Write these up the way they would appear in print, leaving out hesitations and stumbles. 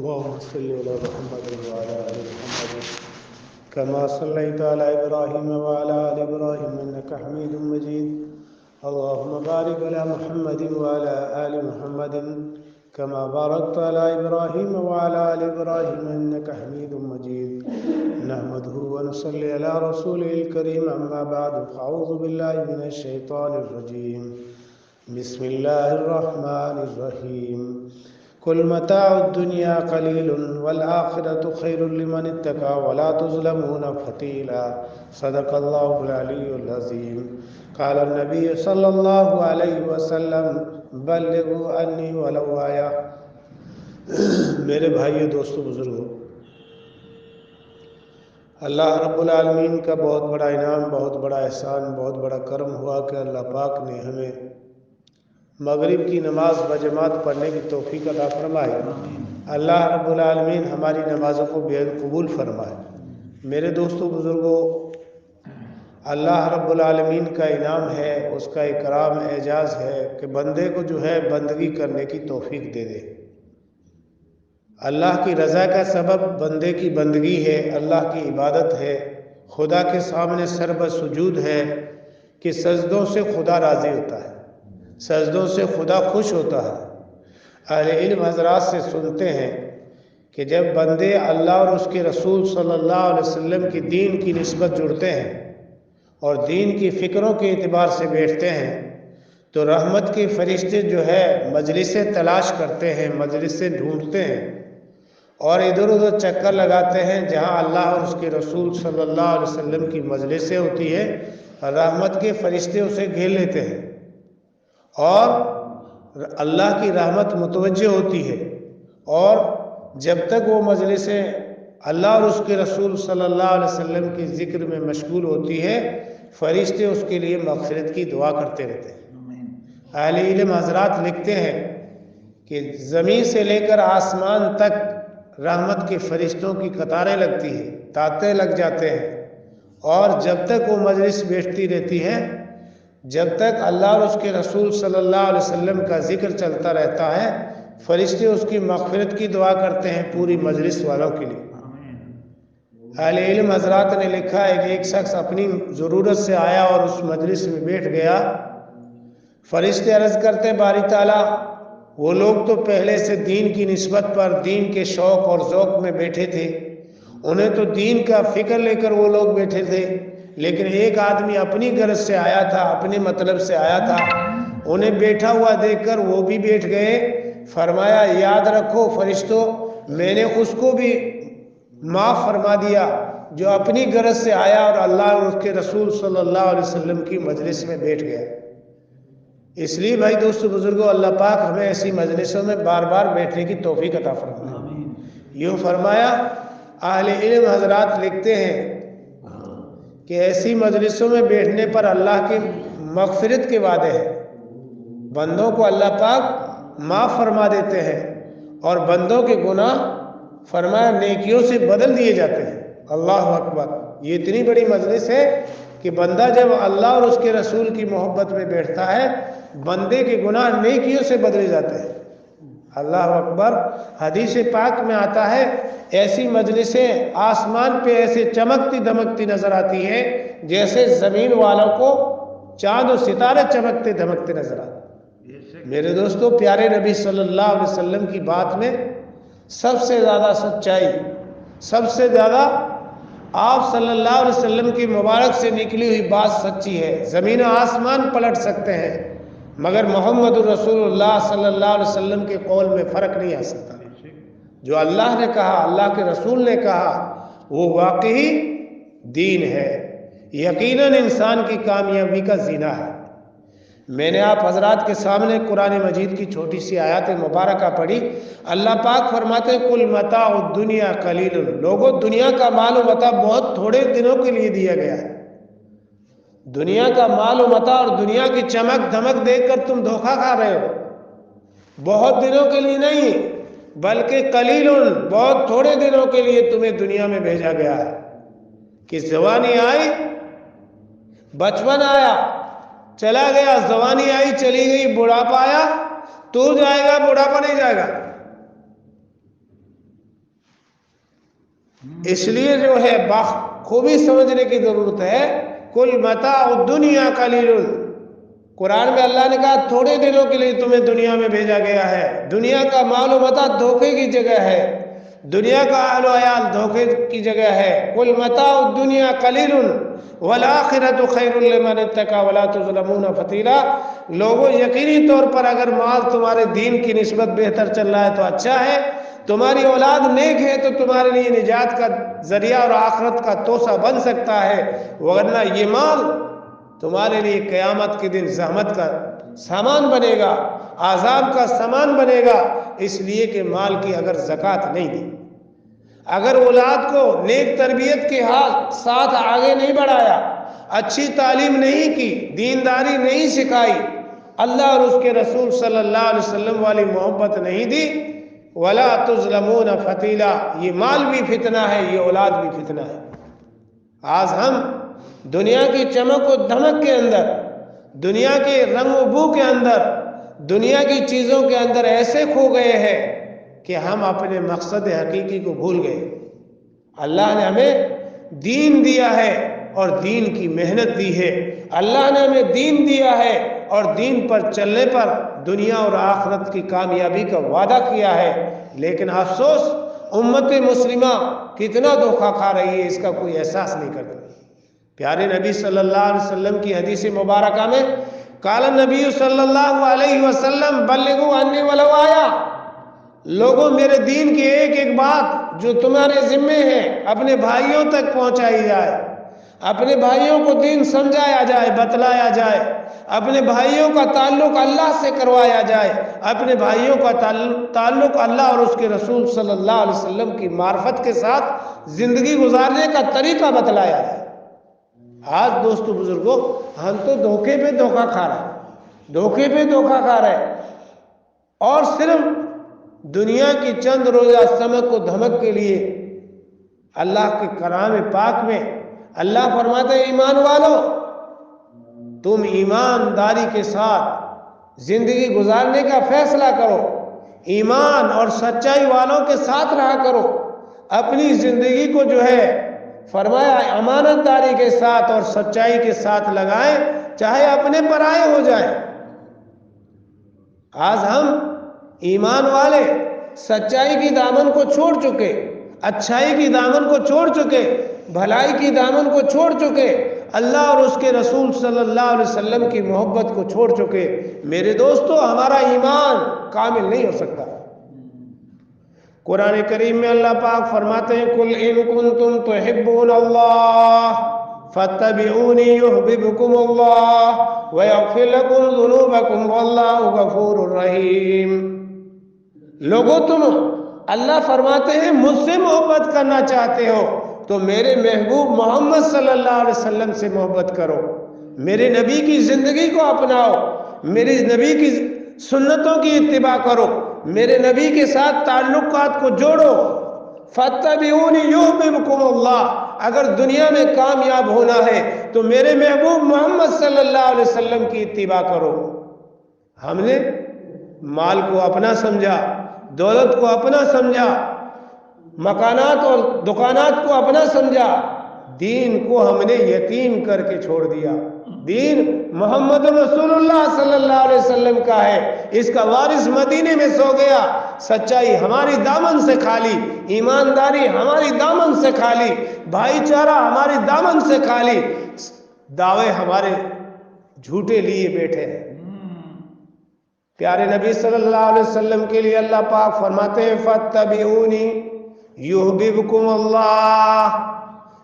اللهم صل على محمد وعلى آل محمد كما صليت على إبراهيم وعلى آل إبراهيم إنك حميد مجيد. اللهم بارك على محمد وعلى آل محمد كما باركت على إبراهيم وعلى آل إبراهيم إنك حميد مجيد. نحمده ونصلي على رسوله الكريم. أما بعد فأعوذ بالله من الشيطان الرجيم. بسم الله الرحمن الرحيم. قل متاع الدنيا قليل والآخرة خير لمن اتقى ولا تظلمون فتيلا. صدق الله العلي العظيم. قال النبي صلى الله عليه وسلم بلغوا عني ولو آیا. میرے بھائیو، دوستو، بزرگوں، اللہ رب العالمین کا بہت بڑا انعام، بہت بڑا احسان، بہت بڑا کرم ہوا کہ اللہ پاک نے ہمیں مغرب کی نماز بجماعت پڑھنے کی توفیق عطا فرمائے. اللہ رب العالمین ہماری نمازوں کو بے حد قبول فرمائے. میرے دوستو، بزرگوں، اللہ رب العالمین کا انعام ہے، اس کا اکرام اعزاز ہے کہ بندے کو جو ہے بندگی کرنے کی توفیق دے دے. اللہ کی رضا کا سبب بندے کی بندگی ہے، اللہ کی عبادت ہے، خدا کے سامنے سر سجود ہے کہ سجدوں سے خدا راضی ہوتا ہے، سجدوں سے خدا خوش ہوتا ہے. اہل علم حضرات سے سنتے ہیں کہ جب بندے اللہ اور اس کے رسول صلی اللہ علیہ وسلم کی دین کی نسبت جڑتے ہیں اور دین کی فکروں کے اعتبار سے بیٹھتے ہیں تو رحمت کے فرشتے جو ہے مجلسیں تلاش کرتے ہیں، مجلسیں ڈھونڈتے ہیں اور ادھر ادھر چکر لگاتے ہیں. جہاں اللہ اور اس کے رسول صلی اللہ علیہ وسلم کی مجلسیں ہوتی ہے، رحمت کے فرشتے اسے گھیر لیتے ہیں اور اللہ کی رحمت متوجہ ہوتی ہے. اور جب تک وہ مجلسیں اللہ اور اس کے رسول صلی اللہ علیہ وسلم کے ذکر میں مشغول ہوتی ہے، فرشتے اس کے لیے مغفرت کی دعا کرتے رہتے ہیں. اہل علم حضرات لکھتے ہیں کہ زمین سے لے کر آسمان تک رحمت کے فرشتوں کی قطاریں لگتی ہیں، تانتے لگ جاتے ہیں. اور جب تک وہ مجلس بیٹھتی رہتی ہے، جب تک اللہ اور اس کے رسول صلی اللہ علیہ وسلم کا ذکر چلتا رہتا ہے، فرشتے اس کی مغفرت کی دعا کرتے ہیں پوری مجلس والوں کے لیے. اہل علم حضرات نے لکھا ہے کہ ایک شخص اپنی ضرورت سے آیا اور اس مجلس میں بیٹھ گیا. فرشتے عرض کرتے باری تعالیٰ، وہ لوگ تو پہلے سے دین کی نسبت پر دین کے شوق اور ذوق میں بیٹھے تھے، انہیں تو دین کا فکر لے کر وہ لوگ بیٹھے تھے، لیکن ایک آدمی اپنی غرض سے آیا تھا، اپنے مطلب سے آیا تھا، انہیں بیٹھا ہوا دیکھ کر وہ بھی بیٹھ گئے. فرمایا یاد رکھو فرشتوں، میں نے اس کو بھی معاف فرما دیا جو اپنی غرض سے آیا اور اللہ اور اس کے رسول صلی اللہ علیہ وسلم کی مجلس میں بیٹھ گیا. اس لیے بھائی دوستو بزرگوں، اللہ پاک ہمیں ایسی مجلسوں میں بار بار بیٹھنے کی توفیق عطا فرمائے. یوں فرمایا، اہل علم حضرات لکھتے ہیں کہ ایسی مجلسوں میں بیٹھنے پر اللہ کی مغفرت کے وعدے ہیں. بندوں کو اللہ پاک معاف فرما دیتے ہیں اور بندوں کے گناہ فرمایا نیکیوں سے بدل دیے جاتے ہیں. اللہ اکبر! یہ اتنی بڑی مجلس ہے کہ بندہ جب اللہ اور اس کے رسول کی محبت میں بیٹھتا ہے، بندے کے گناہ نیکیوں سے بدلے جاتے ہیں. اللہ اکبر! حدیث پاک میں آتا ہے ایسی مجلسیں آسمان پہ ایسے چمکتی دمکتی نظر آتی ہیں جیسے زمین والوں کو چاند و ستارے چمکتے دمکتے نظر آتے. میرے دوستو، پیارے نبی صلی اللہ علیہ وسلم کی بات میں سب سے زیادہ سچائی، سب سے زیادہ آپ صلی اللہ علیہ وسلم کی مبارک سے نکلی ہوئی بات سچی ہے. زمین و آسمان پلٹ سکتے ہیں مگر محمد الرسول اللہ صلی اللہ علیہ وسلم کے قول میں فرق نہیں آ سکتا. جو اللہ نے کہا، اللہ کے رسول نے کہا، وہ واقعی دین ہے، یقیناً انسان کی کامیابی کا زینہ ہے. میں نے آپ حضرات کے سامنے قرآن مجید کی چھوٹی سی آیات مبارکہ پڑھی. اللہ پاک فرماتے کل متاع الدنیا قلیل. لوگوں، دنیا کا مال و متاع بہت تھوڑے دنوں کے لیے دیا گیا ہے. دنیا کا مال و متاع اور دنیا کی چمک دھمک دیکھ کر تم دھوکہ کھا رہے ہو. بہت دنوں کے لیے نہیں بلکہ قلیل، بہت تھوڑے دنوں کے لیے تمہیں دنیا میں بھیجا گیا ہے. کہ جوانی آئی، بچپن آیا، چلا گیا، جوانی آئی چلی گئی، بڑھاپا آیا، تو جائے گا، بڑھاپا نہیں جائے گا. اس لیے جو ہے خوبی سمجھنے کی ضرورت ہے. کل متاع الدنیا قلیل. قرآن میں اللہ نے کہا تھوڑے دنوں کے لیے تمہیں دنیا میں بھیجا گیا ہے. دنیا کا مال و متاع دھوکے کی جگہ ہے. دنیا کا اہل و عیال دھوکے کی جگہ ہے. کل متاع الدنیا قلیل والآخرۃ خیر لمن اتقی ولا تظلمون فتیلا. لوگوں یقینی طور پر اگر مال تمہارے دین کی نسبت بہتر چل رہا ہے تو اچھا ہے. تمہاری اولاد نیک ہے تو تمہارے لیے نجات کا ذریعہ اور آخرت کا توسہ بن سکتا ہے. ورنہ یہ مال تمہارے لیے قیامت کے دن زحمت کا سامان بنے گا, عذاب کا سامان بنے گا. اس لیے کہ مال کی اگر زکوٰۃ نہیں دی, اگر اولاد کو نیک تربیت کے ساتھ آگے نہیں بڑھایا, اچھی تعلیم نہیں کی, دینداری نہیں سکھائی, اللہ اور اس کے رسول صلی اللہ علیہ وسلم والی محبت نہیں دی, ولا تظلمون فتیلا. یہ مال بھی فتنہ ہے, یہ اولاد بھی فتنہ ہے. آج ہم دنیا کی چمک و دھمک کے اندر, دنیا کے رنگ و بو کے اندر, دنیا کی چیزوں کے اندر ایسے کھو گئے ہیں کہ ہم اپنے مقصد حقیقی کو بھول گئے. اللہ نے ہمیں دین دیا ہے اور دین کی محنت دی ہے. اللہ نے ہمیں دین دیا ہے اور دین پر چلنے پر دنیا اور آخرت کی کامیابی کا وعدہ کیا ہے. لیکن افسوس امت مسلمہ کتنا دھوکہ کھا رہی ہے, اس کا کوئی احساس نہیں کرتا. پیارے نبی صلی اللہ علیہ وسلم کی حدیث مبارکہ میں قال النبی صلی اللہ علیہ وسلم بلغوا انی ولو آیا. لوگوں میرے دین کی ایک ایک بات جو تمہارے ذمے ہے اپنے بھائیوں تک پہنچائی جائے, اپنے بھائیوں کو دین سمجھایا جائے, بتلایا جائے, اپنے بھائیوں کا تعلق اللہ سے کروایا جائے, اپنے بھائیوں کا تعلق اللہ اور اس کے رسول صلی اللہ علیہ وسلم کی معرفت کے ساتھ زندگی گزارنے کا طریقہ بتلایا جائے. آج دوستو بزرگوں ہم تو دھوکے پہ دھوکہ کھا رہے ہیں, دھوکے پہ دھوکہ کھا رہے ہیں, اور صرف دنیا کی چند روزہ چمک و دھمک کے لیے. اللہ کے کلام پاک میں اللہ فرماتے ہیں ایمان والو تم ایمانداری کے ساتھ زندگی گزارنے کا فیصلہ کرو, ایمان اور سچائی والوں کے ساتھ رہا کرو. اپنی زندگی کو جو ہے فرمایا امانت داری کے ساتھ اور سچائی کے ساتھ لگائیں, چاہے اپنے پرائے ہو جائیں. آج ہم ایمان والے سچائی کی دامن کو چھوڑ چکے, اچھائی کی دامن کو چھوڑ چکے, بھلائی کی دامن کو چھوڑ چکے, اللہ اور اس کے رسول صلی اللہ علیہ وسلم کی محبت کو چھوڑ چکے. میرے دوستو ہمارا ایمان کامل نہیں ہو سکتا. قرآن کریم میں اللہ پاک فرماتے ہیں قل ان کنتم تحبون اللہ فاتبعونی یحببکم اللہ ویغفر لکم ذنوبکم واللہ غفور رحیم. لوگوں تم اللہ فرماتے ہیں مجھ سے محبت کرنا چاہتے ہو تو میرے محبوب محمد صلی اللہ علیہ وسلم سے محبت کرو, میرے نبی کی زندگی کو اپناؤ, میرے نبی کی سنتوں کی اتباع کرو, میرے نبی کے ساتھ تعلقات کو جوڑو. فاتبعونی یحببکم اللہ. اگر دنیا میں کامیاب ہونا ہے تو میرے محبوب محمد صلی اللہ علیہ وسلم کی اتباع کرو. ہم نے مال کو اپنا سمجھا, دولت کو اپنا سمجھا, مکانات اور دکانات کو اپنا سمجھا, دین کو ہم نے یتیم کر کے چھوڑ دیا. دین محمد رسول اللہ صلی اللہ علیہ وسلم کا ہے, اس کا وارث مدینے میں سو گیا. سچائی ہماری دامن سے کھالی, ایمانداری ہماری دامن سے کھالی, بھائی چارہ ہماری دامن سے کھالی, دعوے ہمارے جھوٹے لیے بیٹھے ہیں. پیارے نبی صلی اللہ علیہ وسلم کے لیے اللہ پاک فرماتے ہیں فاتبعونی یحببکم اللہ.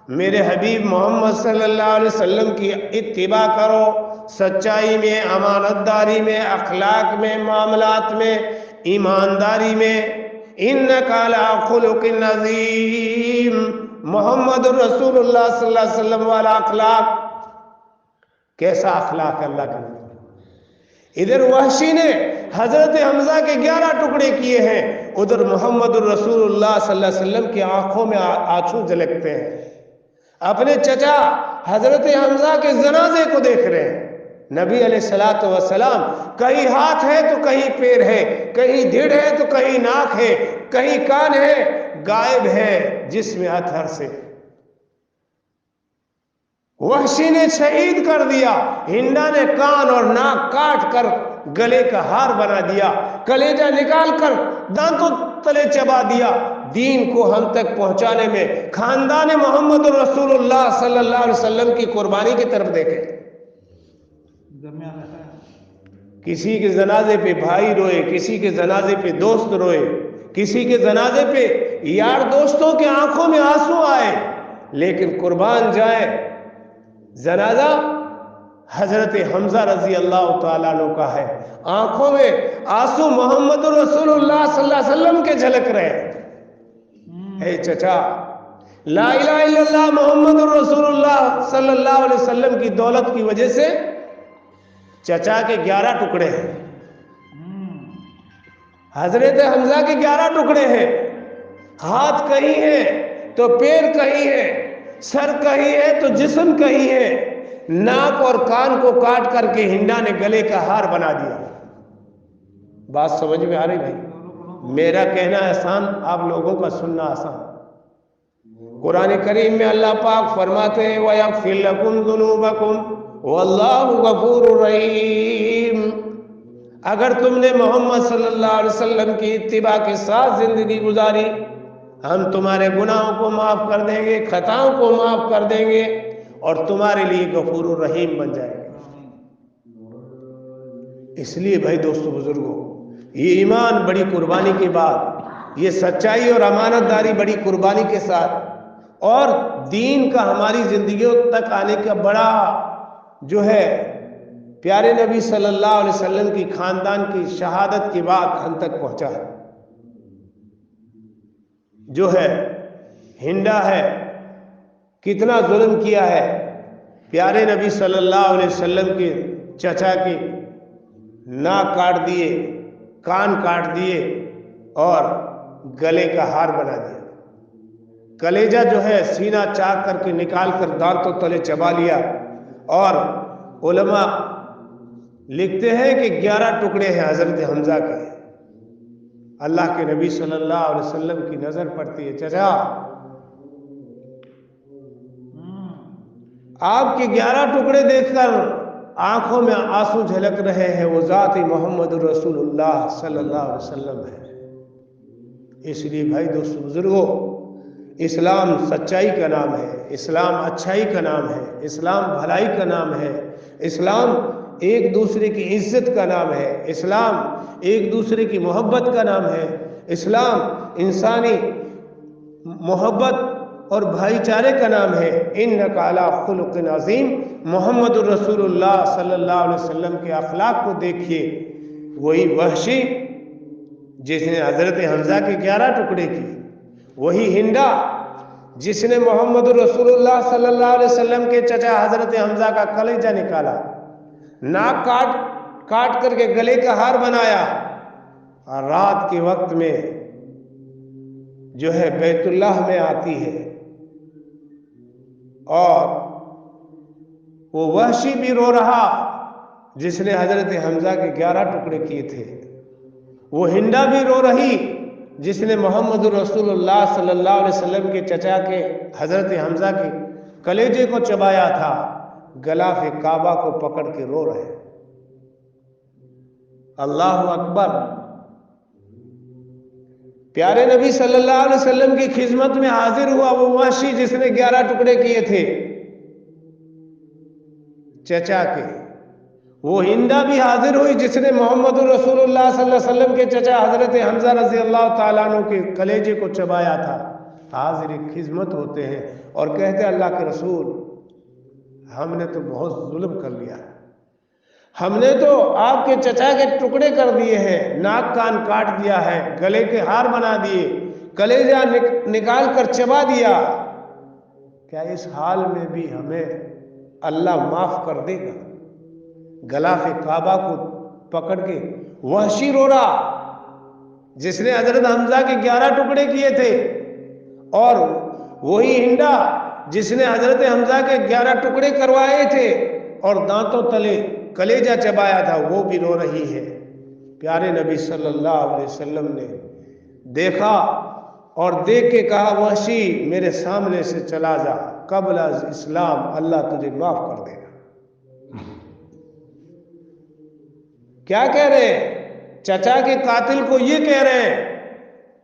میرے حبیب محمد صلی اللہ علیہ وسلم کی اتباع کرو, سچائی میں, امانت داری میں, اخلاق میں, معاملات میں, ایمانداری میں. انک علی خلق عظیم. محمد رسول اللہ صلی اللہ علیہ وسلم والا اخلاق, کیسا اخلاق ہے اللہ کا. ادھر وحشی نے حضرت حمزہ کے 11 ٹکڑے کیے ہیں, ادھر محمد الرسول اللہ صلی اللہ علیہ وسلم کی آنکھوں میں آنسو جھلکتے ہیں. اپنے چچا حضرت حمزہ کے جنازے کو دیکھ رہے ہیں, نبی علیہ الصلوۃ والسلام کہیں ہاتھ ہے تو کہیں پیر ہے، کہیں دھڑ ہے تو کہیں ناک ہے، کہیں کان ہے، غائب ہے جسم اطہر سے۔ وحشی نے شہید کر دیا، ہندا نے کان اور ناک کاٹ کر گلے کا ہار بنا دیا، کلیجہ نکال کر دانتوں تلے چبا دیا۔ دین کو ہم تک پہنچانے میں خاندان محمد رسول اللہ صلی اللہ علیہ وسلم کی قربانی کی طرف دیکھیں۔ کسی کے جنازے پہ بھائی روئے، کسی کے جنازے پہ دوست روئے، کسی کے جنازے پہ یار دوستوں کے آنکھوں میں آنسو آئے، لیکن قربان جائے جنازہ حضرت حمزہ رضی اللہ تعالیٰ عنہ کا ہے، آنکھوں میں آنسو محمد رسول اللہ صلی اللہ علیہ وسلم کے جھلک رہے۔ اے چچا، لا الہ الا اللہ محمد رسول اللہ صلی اللہ علیہ وسلم کی دولت کی وجہ سے چچا کے 11 ٹکڑے ہیں، حضرت حمزہ کے 11 ٹکڑے ہیں، ہاتھ کہیں ہے تو پیر کہیں ہے، سر کہیں ہے تو جسم کہیں ہے، ناک اور کان کو کاٹ کر کے ہنڈا نے گلے کا ہار بنا دیا۔ بات سمجھ میں آ رہی بھائی؟ میرا کہنا آسان، آپ لوگوں کا سننا آسان۔ قرآن کریم میں اللہ پاک فرماتے ہیں وَيَغْفِرْ لَكُمْ ذُنُوبَكُمْ وَاللَّهُ غَفُورٌ رَحِيمٌ۔ اگر تم نے محمد صلی اللہ علیہ وسلم کی اتباع کے ساتھ زندگی گزاری، ہم تمہارے گناہوں کو معاف کر دیں گے، خطاؤں کو معاف کر دیں گے، اور تمہارے لیے غفور الرحیم بن جائے گا۔ اس لیے بھائی دوستو بزرگوں، یہ ایمان بڑی قربانی کے بعد، یہ سچائی اور امانت داری بڑی قربانی کے ساتھ، اور دین کا ہماری زندگیوں تک آنے کا بڑا جو ہے پیارے نبی صلی اللہ علیہ وسلم کی خاندان کی شہادت کے بعد ہم تک پہنچا ہے۔ جو ہے ہنڈا ہے، کتنا ظلم کیا ہے، پیارے نبی صلی اللہ علیہ وسلم کے چچا کی ناک کاٹ دیے، کان کاٹ دیے اور گلے کا ہار بنا دیا۔ کلیجہ جو ہے سینہ چاک کر کے نکال کر دانتوں تلے چبا لیا، اور علماء لکھتے ہیں کہ 11 ٹکڑے ہیں حضرت حمزہ کے۔ اللہ کے نبی صلی اللہ علیہ وسلم کی نظر پڑتی ہے، چچا آپ کے 11 ٹکڑے دیکھ کر آنکھوں میں آنسو جھلک رہے ہیں، وہ ذات محمد رسول اللہ صلی اللہ علیہ وسلم ہے۔ اس لیے بھائی دوستو بزرگوں، اسلام سچائی کا نام ہے، اسلام اچھائی کا نام ہے، اسلام بھلائی کا نام ہے، اسلام ایک دوسرے کی عزت کا نام ہے، اسلام ایک دوسرے کی محبت کا نام ہے، اسلام انسانی محبت اور بھائی چارے کا نام ہے۔ انک علی خلق عظیم، محمد الرسول اللہ صلی اللہ علیہ وسلم کے اخلاق کو دیکھیے۔ وہی وحشی جس نے حضرت حمزہ کے 11 ٹکڑے کیے، وہی ہنڈا جس نے محمد رسول اللہ صلی اللہ علیہ وسلم کے چچا حضرت حمزہ کا کلیجہ نکالا، ناک کاٹ کر کے گلے کا ہار بنایا، اور رات کے وقت میں جو ہے بیت اللہ میں آتی ہے، اور وہ وحشی بھی رو رہا جس نے حضرت حمزہ کے 11 ٹکڑے کیے تھے، وہ ہنڈا بھی رو رہی جس نے محمد رسول اللہ صلی اللہ علیہ وسلم کے چچا کے حضرت حمزہ کے کلیجے کو چبایا تھا، غلاف کعبہ کو پکڑ کے رو رہے۔ اللہ اکبر۔ پیارے نبی صلی اللہ علیہ وسلم کی خدمت میں حاضر ہوا وہ وحشی جس نے 11 ٹکڑے کیے تھے چچا کے، وہ ہندا بھی حاضر ہوئی جس نے محمد رسول اللہ صلی اللہ علیہ وسلم کے چچا حضرت حمزہ رضی اللہ تعالیٰ عنہ کے کلیجے کو چبایا تھا۔ حاضر خدمت ہوتے ہیں اور کہتے ہیں اللہ کے رسول، ہم نے تو بہت ظلم کر لیا، ہم نے تو آپ کے چچا کے ٹکڑے کر دیے ہیں، ناک کان کاٹ دیا ہے، گلے کے ہار بنا دیے، کلیجہ نکال کر چبا دیا، کیا اس حال میں بھی ہمیں اللہ معاف کر دے گا؟ غلاف کعبہ کو پکڑ کے وحشی رو رہا جس نے حضرت حمزہ کے 11 ٹکڑے کیے تھے، اور وہی ہنڈا جس نے حضرت حمزہ کے 11 ٹکڑے کروائے تھے، اور دانتوں تلے کلیجہ چبایا تھا وہ بھی رو رہی ہے۔ پیارے نبی صلی اللہ علیہ وسلم نے دیکھا اور دیکھ کے کہا وحشی میرے سامنے سے چلا جا، قبل از اسلام اللہ تجھے معاف کر دے گا۔ کیا کہہ رہے ہیں؟ چچا کے قاتل کو یہ کہہ رہے ہیں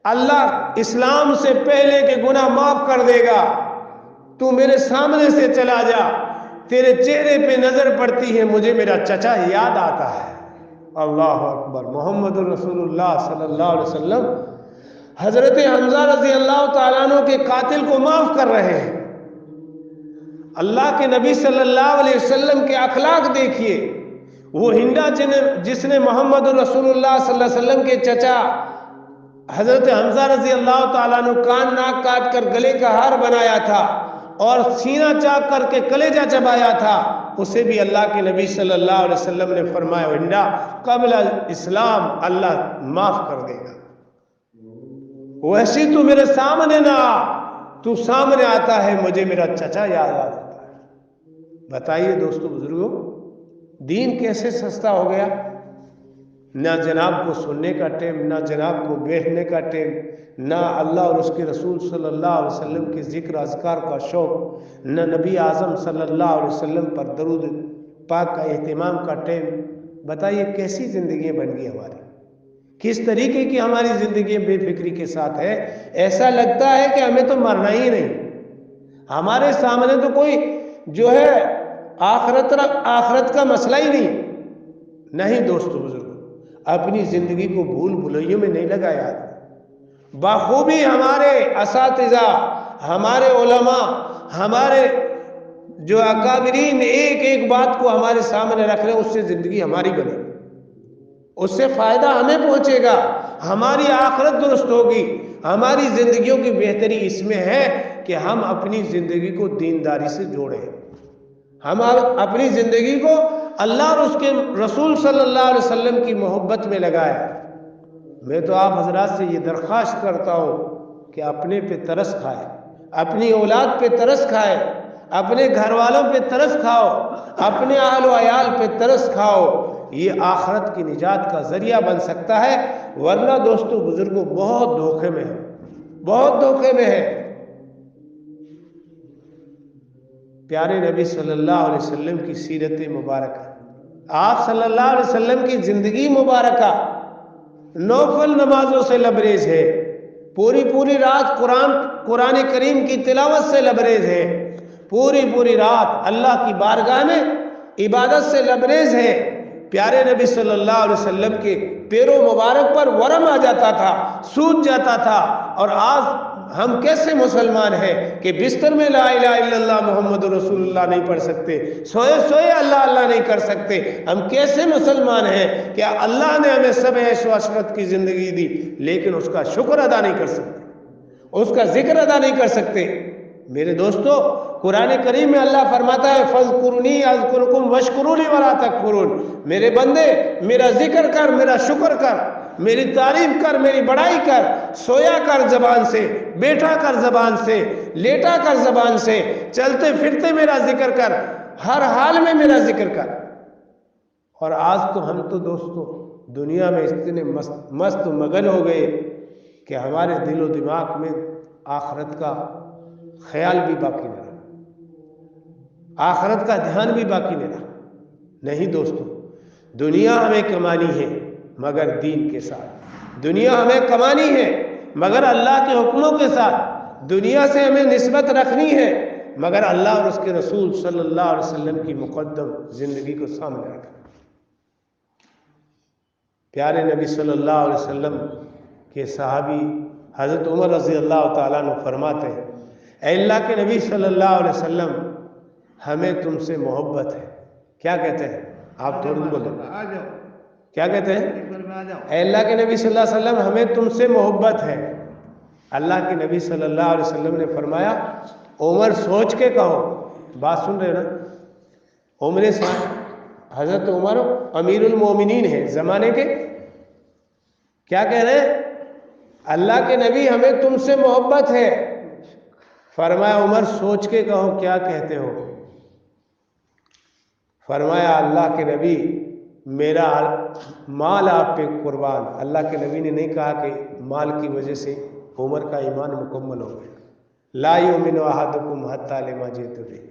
اللہ اسلام سے پہلے کے گناہ معاف کر دے گا، تو میرے سامنے سے چلا جا، تیرے چہرے پہ نظر پڑتی ہے مجھے میرا چچا یاد آتا ہے۔ اللہ اکبر، محمد رسول اللہ صلی اللہ علیہ وسلم حضرت حمزہ رضی اللہ تعالیٰ عنہ کے قاتل کو معاف کر رہے ہیں۔ اللہ کے نبی صلی اللہ علیہ وسلم کے اخلاق دیکھیے، وہ ہندا جس نے محمد رسول اللہ صلی اللہ علیہ وسلم کے چچا حضرت حمزہ رضی اللہ تعالیٰ عنہ کان ناک کاٹ کر گلے کا ہار بنایا تھا اور سینہ چاک کر کے کلیجہ چبایا تھا، اسے بھی اللہ کے نبی صلی اللہ علیہ وسلم نے فرمایا ہندا قبل اسلام اللہ معاف کر دے گا۔ ویسی تو میرے سامنے نہ آ، تو سامنے آتا ہے مجھے میرا چچا یاد آ جاتا ہے۔ بتائیے دوستو بزرگوں، دین کیسے سستا ہو گیا؟ نہ جناب کو سننے کا ٹائم، نہ جناب کو بیٹھنے کا ٹائم، نہ اللہ اور اس کے رسول صلی اللہ علیہ وسلم کے ذکر اذکار کا شوق، نہ نبی اعظم صلی اللہ علیہ وسلم پر درود پاک کا اہتمام کا ٹائم۔ بتائیے کیسی زندگیاں بن گئی ہماری، کس طریقے کی ہماری زندگی بے فکری کے ساتھ ہے۔ ایسا لگتا ہے کہ ہمیں تو مرنا ہی نہیں، ہمارے سامنے تو کوئی جو ہے آخرت کا مسئلہ ہی نہیں۔ دوستو بزرگ، اپنی زندگی کو بھول بھلائیوں میں نہیں لگایا۔ بخوبی ہمارے اساتذہ، ہمارے علماء، ہمارے جو اکابرین ایک ایک بات کو ہمارے سامنے رکھ رہے ہیں، اس سے زندگی ہماری بنے، اس سے فائدہ ہمیں پہنچے گا، ہماری آخرت درست ہوگی۔ ہماری زندگیوں کی بہتری اس میں ہے کہ ہم اپنی زندگی کو دینداری سے جوڑیں، ہم اپنی زندگی کو اللہ اور اس کے رسول صلی اللہ علیہ وسلم کی محبت میں لگائیں۔ میں تو آپ حضرات سے یہ درخواست کرتا ہوں کہ اپنے پہ ترس کھائے، اپنی اولاد پہ ترس کھائے، اپنے گھر والوں پہ ترس کھاؤ، اپنے اہل و عیال پہ ترس کھاؤ، یہ آخرت کی نجات کا ذریعہ بن سکتا ہے۔ ورنہ دوستو بزرگوں بہت دھوکے میں ہے، بہت دھوکے میں ہے۔ پیارے نبی صلی اللہ علیہ وسلم کی سیرت مبارکہ، آپ صلی اللہ علیہ وسلم کی زندگی مبارکہ نوفل نمازوں سے لبریز ہے، پوری رات قرآن کریم کی تلاوت سے لبریز ہے، پوری رات اللہ کی بارگاہ میں عبادت سے لبریز ہے۔ پیارے نبی صلی اللہ علیہ وسلم کے پیروں مبارک پر ورم آ جاتا تھا، سوج جاتا تھا، اور آج ہم کیسے مسلمان ہیں کہ بستر میں لا الہ الا اللہ محمد رسول اللہ نہیں پڑھ سکتے، سوئے اللہ اللہ نہیں کر سکتے؟ ہم کیسے مسلمان ہیں کہ اللہ نے ہمیں سب عیش و عشرت کی زندگی دی لیکن اس کا شکر ادا نہیں کر سکتے، اس کا ذکر ادا نہیں کر سکتے؟ میرے دوستو، قرآن کریم میں اللہ فرماتا ہے فَاذْكُرُونِي أَذْكُرْكُمْ وَاشْكُرُوا لِي وَلَا تَكْفُرُونَ، میرے بندے میرا ذکر کر، میرا شکر کر، میری تعریف کر، میری بڑائی کر، سویا کر زبان سے، بیٹھا کر زبان سے، لیٹا کر زبان سے، چلتے پھرتے میرا ذکر کر، ہر حال میں میرا ذکر کر۔ اور آج تو ہم تو دوستو دنیا میں اتنے مست مگن ہو گئے کہ ہمارے دل و دماغ میں آخرت کا خیال بھی باقی نہ رہا، آخرت کا دھیان بھی باقی نہ رہا۔ نہیں دوستو، دنیا ہمیں کمانی ہے مگر دین کے ساتھ، دنیا ہمیں کمانی ہے مگر اللہ کے حکموں کے ساتھ، دنیا سے ہمیں نسبت رکھنی ہے مگر اللہ اور اس کے رسول صلی اللہ علیہ وسلم کی مقدم زندگی کو سامنے رکھنا۔ پیارے نبی صلی اللہ علیہ وسلم کے صحابی حضرت عمر رضی اللہ تعالیٰ عنہ فرماتے ہیں اے اللہ کے نبی صلی اللہ علیہ وسلم ہمیں تم سے محبت ہے۔ کیا کہتے ہیں آپ؟ تھوڑی بولیں، کیا کہتے ہیں؟ اے اللہ کے نبی صلی اللہ علیہ وسلم ہمیں تم سے محبت ہے۔ اللہ کے نبی صلی اللہ علیہ وسلم نے فرمایا عمر سوچ کے کہو۔ بات سن رہے نا؟ عمر حضرت عمر امیر المومنین ہیں زمانے کے، کیا کہہ رہے ہیں؟ اللہ کے نبی ہمیں تم سے محبت ہے۔ فرمایا عمر سوچ کے کہو کیا کہتے ہو؟ فرمایا اللہ کے نبی میرا مال آپ پہ قربان. اللہ کے نبی نے نہیں کہا کہ مال کی وجہ سے عمر کا ایمان مکمل ہو گیا. لا یؤمن احدکم حتی لما جئت بہ.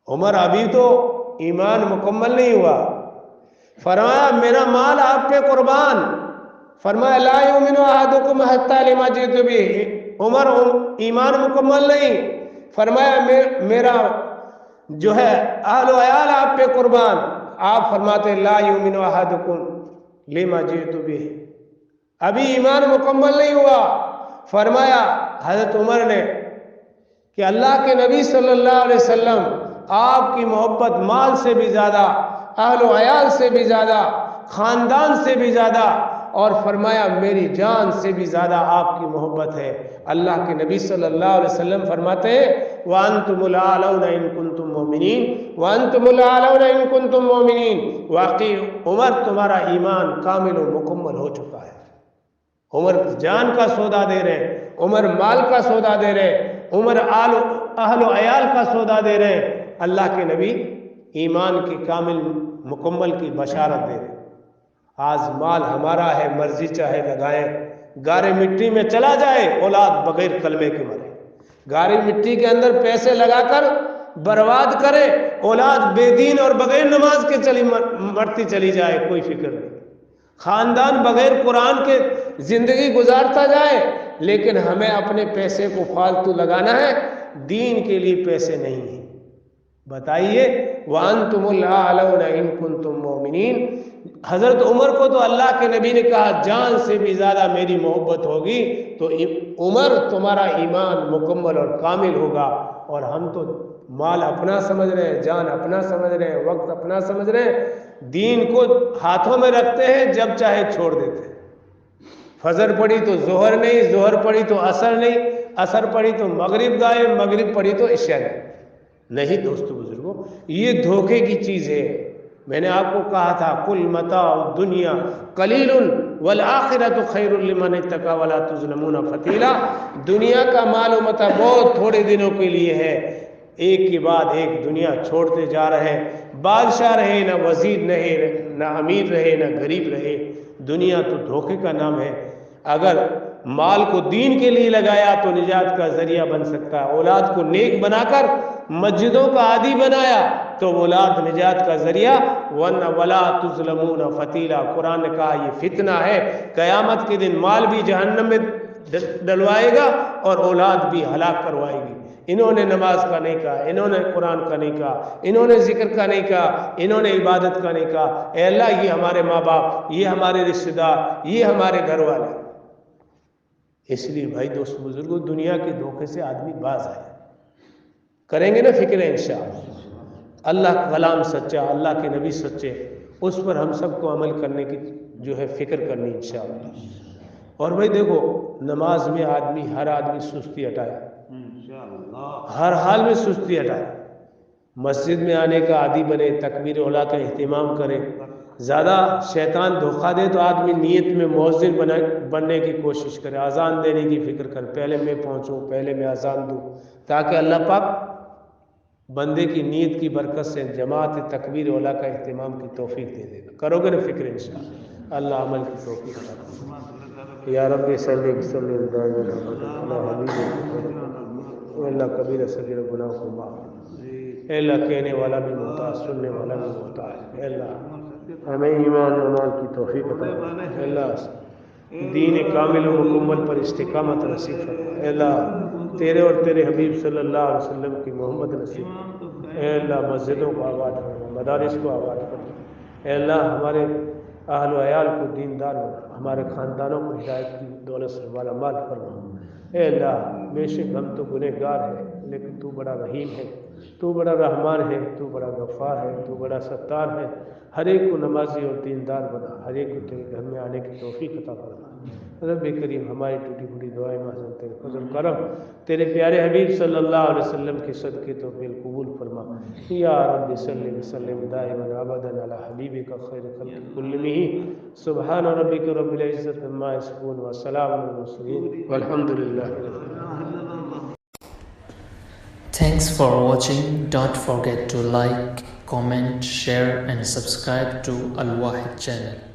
عمر ابھی تو ایمان مکمل نہیں ہوا. فرمایا میرا مال آپ پہ قربان. فرمایا لا یؤمن احدکم حتی لما جئت بہ. عمر ایمان مکمل نہیں. فرمایا میرا جو ہے اہل و عیال آپ پہ قربان. آپ فرماتے لا یؤمن احدکم لما جئت بہ. ابھی ایمان مکمل نہیں ہوا. فرمایا حضرت عمر نے کہ اللہ کے نبی صلی اللہ علیہ وسلم آپ کی محبت مال سے بھی زیادہ, اہل و عیال سے بھی زیادہ, خاندان سے بھی زیادہ, اور فرمایا میری جان سے بھی زیادہ آپ کی محبت ہے. اللہ کے نبی صلی اللہ علیہ وسلم فرماتے ہیں وَأَنْتُمُ الْأَعْلَوْنَ إِن كُنْتُم مُؤْمِنِينَ وَأَنْتُمُ الْأَعْلَوْنَ إِن كُنْتُم مُؤْمِنِينَ. واقعی عمر تمہارا ایمان کامل و مکمل ہو چکا ہے. عمر جان کا سودا دے رہے, عمر مال کا سودا دے رہے, عمر اہل و عیال کا سودا دے رہے. اللہ کے نبی ایمان کی کامل مکمل کی بشارت دے رہے. آج مال ہمارا ہے, مرضی چاہے لگائیں, گارے مٹی میں چلا جائے, اولاد بغیر کلمے کے مرے. گاری مٹی کے اندر پیسے لگا کر برباد کرے, اولاد بے دین اور بغیر نماز کے مرتی چلی جائے, کوئی فکر نہیں. خاندان بغیر قرآن کے زندگی گزارتا جائے, لیکن ہمیں اپنے پیسے کو فالتو لگانا ہے, دین کے لیے پیسے نہیں ہیں. بتائیے وَأَنْتُمُ الْأَعْلَوْنَ إِن كُنْتُم مُؤْمِنِينَ. حضرت عمر کو تو اللہ کے نبی نے کہا جان سے بھی زیادہ میری محبت ہوگی, تو عمر تمہارا ایمان مکمل اور کامل ہوگا. اور ہم تو مال اپنا سمجھ رہے ہیں, جان اپنا سمجھ رہے ہیں, وقت اپنا سمجھ رہے ہیں, دین کو ہاتھوں میں رکھتے ہیں, جب چاہے چھوڑ دیتے ہیں. فجر پڑھی تو ظہر نہیں, ظہر پڑھی تو عصر نہیں, عصر پڑھی تو مغرب غائب, مغرب پڑھی تو عشاء نہیں. دوستو بزرگوں, یہ دھوکے کی چیز ہے. میں نے آپ کو کہا تھا کل متاع الدنیا قلیل والآخرۃ خیر لمن اتقی ولا تظلمون فتیلا. دنیا کا مال و متاع بہت تھوڑے دنوں کے لیے ہے, ایک کے بعد ایک دنیا چھوڑتے جا رہے ہیں. بادشاہ رہے, نہ وزیر رہے, نہ امیر رہے, نہ غریب رہے, دنیا تو دھوکے کا نام ہے. اگر مال کو دین کے لیے لگایا تو نجات کا ذریعہ بن سکتا ہے. اولاد کو نیک بنا کر مسجدوں کا عادی بنایا تو اولاد نجات کا ذریعہ, ورنہ ولا تظلمون فتیلا. قرآن نے کہا یہ فتنہ ہے, قیامت کے دن مال بھی جہنم میں ڈلوائے گا اور اولاد بھی ہلاک کروائے گی. انہوں نے نماز کا نہیں کہا, انہوں نے قرآن کا نہیں کہا, انہوں نے ذکر کا نہیں کہا, انہوں نے عبادت کا نہیں کہا. اے اللہ یہ ہمارے ماں باپ, یہ ہمارے رشتہ دار, یہ ہمارے گھر والے. اس لیے بھائی دوست بزرگوں, دنیا کے دھوکے سے آدمی باز آئے. کریں گے نا فکر انشاءاللہ. اللہ کا کلام سچا, اللہ کے نبی سچے, اس پر ہم سب کو عمل کرنے کی جو ہے فکر کرنی انشاءاللہ. اور بھائی دیکھو, نماز میں ہر آدمی سستی ہٹائے, ہر حال میں سستی ہٹائے. مسجد میں آنے کا عادی بنے, تکبیر اولیٰ کا اہتمام کرے. زیادہ شیطان دھوکہ دے تو آدمی نیت میں مؤذن بننے کی کوشش کرے, اذان دینے کی فکر کرے, پہلے میں پہنچوں, پہلے میں اذان دوں, تاکہ اللہ پاک بندے کی نیت کی برکت سے جماعت تکبیر اولیٰ کا اہتمام کی توفیق دے دے گا. کرو گے نا فکر انشاءاللہ, اللہ عمل کی توفیق عطا فرمائے. یا رب صلی وسلم علی حبیبک, اللہ کبیرہ صغیرہ گناہ کو معاف. اے اللہ کہنے والا بھی محتاج, سننے والا بھی محتاج. اے اللہ ہمیں ایمان و عمل کی توفیق عطا فرمائے. اے اللہ دین کامل و مکمل پر استقامت نصیب فرما. اے اللہ تیرے اور تیرے حبیب صلی اللہ علیہ وسلم کی محمد نصیب. اے اللہ مسجدوں کو آباد فرما, مدارس کو آباد فرما. اے اللہ ہمارے اہل و عیال کو دیندار بنا, ہمارے خاندانوں کو ہدایت کی دولت سے مالا مال فرما. اے اللہ بے شک ہم تو گنہگار ہیں, لیکن تو بڑا رحیم ہے, تو بڑا رحمان ہے, تو بڑا غفار ہے, تو بڑا ستار ہے. ہر ایک کو نمازی اور دیندار بنا, ہر ایک کو تیرے گھر میں آنے کی توفیق عطا فرما. رب کریم ہماری ٹوٹی پھوٹی دعائیں محض تیرے فضل کرم, تیرے پیارے حبیب صلی اللہ علیہ وسلم کے صدقے تو قبول فرما. یا رب صلی وسلم دائما ابدا علی حبیبک خیر خلق کلہم. سبحان ربک رب العزت عما یصفون وسلام علی المرسلین والحمد للہ رب العالمین. Thanks for watching. Don't forget to like, comment, share and subscribe to Al Wahid channel.